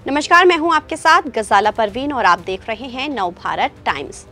नमस्कार, मैं हूं आपके साथ गजाला परवीन और आप देख रहे हैं नव भारत टाइम्स।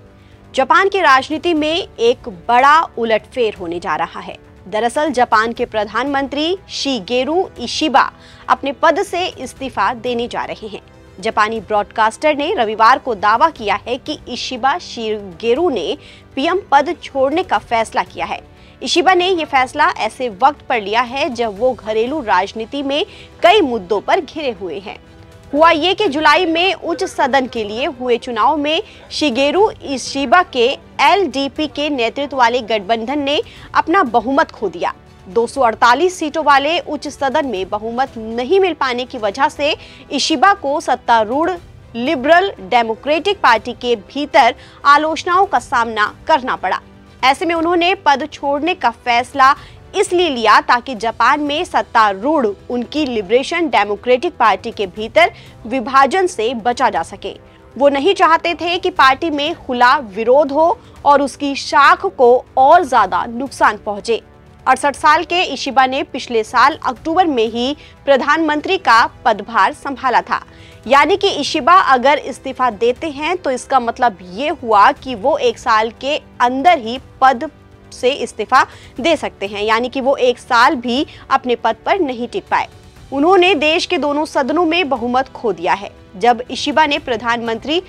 जापान की राजनीति में एक बड़ा उलटफेर होने जा रहा है। दरअसल जापान के प्रधानमंत्री शिगेरू इशिबा अपने पद से इस्तीफा देने जा रहे हैं। जापानी ब्रॉडकास्टर ने रविवार को दावा किया है कि इशिबा शिगेरू ने पीएम पद छोड़ने का फैसला किया है। इशिबा ने यह फैसला ऐसे वक्त पर लिया है जब वो घरेलू राजनीति में कई मुद्दों पर घिरे हुए हैं। हुआ ये कि जुलाई में उच्च सदन के लिए हुए चुनाव में शिगेरू इशिबा के एलडीपी के नेतृत्व वाले गठबंधन ने अपना बहुमत खो दिया। 248 सीटों वाले उच्च सदन में बहुमत नहीं मिल पाने की वजह से इशिबा को सत्तारूढ़ लिबरल डेमोक्रेटिक पार्टी के भीतर आलोचनाओं का सामना करना पड़ा। ऐसे में उन्होंने पद छोड़ने का फैसला इसलिए लिया ताकि जापान में सत्तारूढ़ उनकी लिबरेशन डेमोक्रेटिक पार्टी के भीतर विभाजन से बचा जा सके। वो नहीं चाहते थे कि पार्टी में खुला विरोध हो और उसकी शाख को और ज्यादा नुकसान पहुंचे। 68 साल के इशिबा ने पिछले साल अक्टूबर में ही प्रधानमंत्री का पदभार संभाला था। यानी कि इशिबा अगर इस्तीफा देते हैं तो इसका मतलब ये हुआ कि वो एक साल के अंदर ही पद से इस्तीफा दे सकते हैं, यानी कि वो एक साल भी अपने पद पर नहीं टिक पाए। उन्होंने देश के दोनों सदनों में बहुमत खो दिया है। जब इशिबा ने प्रधानमंत्री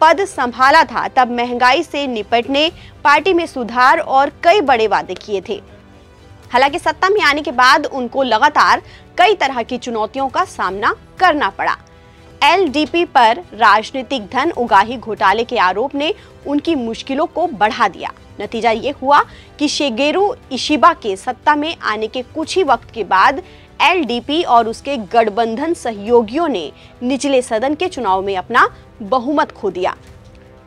पद संभाला था तब महंगाई से निपटने, पार्टी में सुधार और कई बड़े वादे किए थे। हालांकि सत्ता में आने के बाद उनको लगातार कई तरह की चुनौतियों का सामना करना पड़ा। एलडीपी पर राजनीतिक धन उगाही घोटाले के आरोप ने उनकी मुश्किलों को बढ़ा दिया। नतीजा ये हुआ कि शिगेरू इशिबा के सत्ता में आने के कुछ ही वक्त के बाद एलडीपी और उसके गठबंधन सहयोगियों ने निचले सदन के चुनाव में अपना बहुमत खो दिया।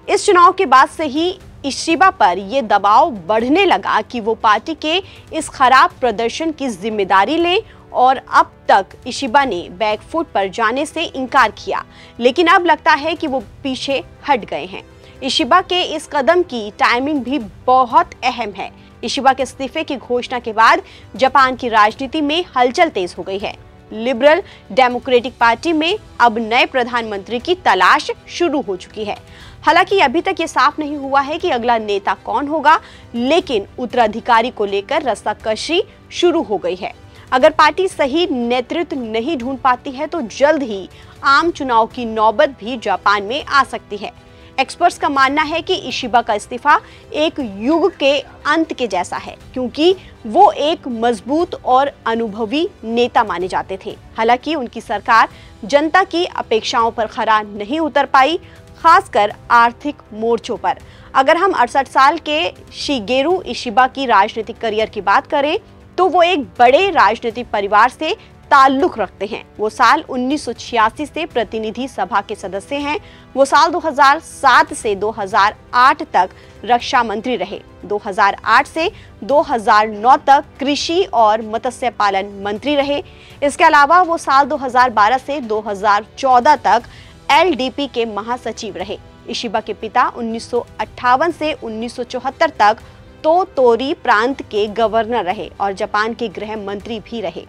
इस चुनाव के बाद से ही इशिबा पर यह दबाव बढ़ने लगा कि वो पार्टी के इस खराब प्रदर्शन की जिम्मेदारी लें और अब तक इशिबा ने बैकफुट पर जाने से इनकार किया, लेकिन अब लगता है कि वो पीछे हट गए हैं। इशिबा के इस कदम की टाइमिंग भी बहुत अहम है। इशिबा के इस्तीफे की घोषणा के बाद जापान की राजनीति में हलचल तेज हो गई है। लिबरल डेमोक्रेटिक पार्टी में अब नए प्रधानमंत्री की तलाश शुरू हो चुकी है। हालांकि अभी तक ये साफ नहीं हुआ है कि अगला नेता कौन होगा, लेकिन उत्तराधिकारी को लेकर रस्साकशी शुरू हो गई है। अगर पार्टी सही नेतृत्व नहीं ढूंढ पाती है तो जल्द ही आम चुनाव की नौबत भी जापान में आ सकती है। एक्सपर्ट्स का मानना है कि इशिबा का इस्तीफा एक युग के अंत के जैसा है, क्योंकि वो एक मजबूत और अनुभवी नेता माने जाते थे। हालांकि उनकी सरकार जनता की अपेक्षाओं पर खरा नहीं उतर पाई, खासकर आर्थिक मोर्चों पर। अगर हम 68 साल के शिगेरू इशिबा की राजनीतिक करियर की बात करें तो वो एक बड़े राजनीतिक परिवार से ताल्लुक रखते हैं। वो साल 1986 से प्रतिनिधि सभा के सदस्य हैं। वो साल 2007 से 2008 तक रक्षा मंत्री रहे। 2008 से 2009 तक कृषि और मत्स्य पालन मंत्री रहे। इसके अलावा वो साल 2012 से 2014 तक एलडीपी के महासचिव रहे। इशिबा के पिता 1958 से 1974 तक तोतोरी प्रांत के गवर्नर रहे और जापान के गृह मंत्री भी रहे।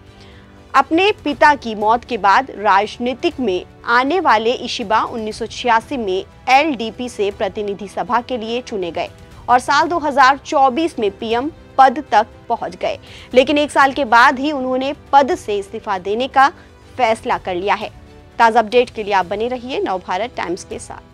अपने पिता की मौत के बाद राजनीतिक में आने वाले इशिबा 1986 में एलडीपी से प्रतिनिधि सभा के लिए चुने गए और साल 2024 में पीएम पद तक पहुंच गए, लेकिन एक साल के बाद ही उन्होंने पद से इस्तीफा देने का फैसला कर लिया है। ताज़ा अपडेट के लिए आप बने रहिए नव भारत टाइम्स के साथ।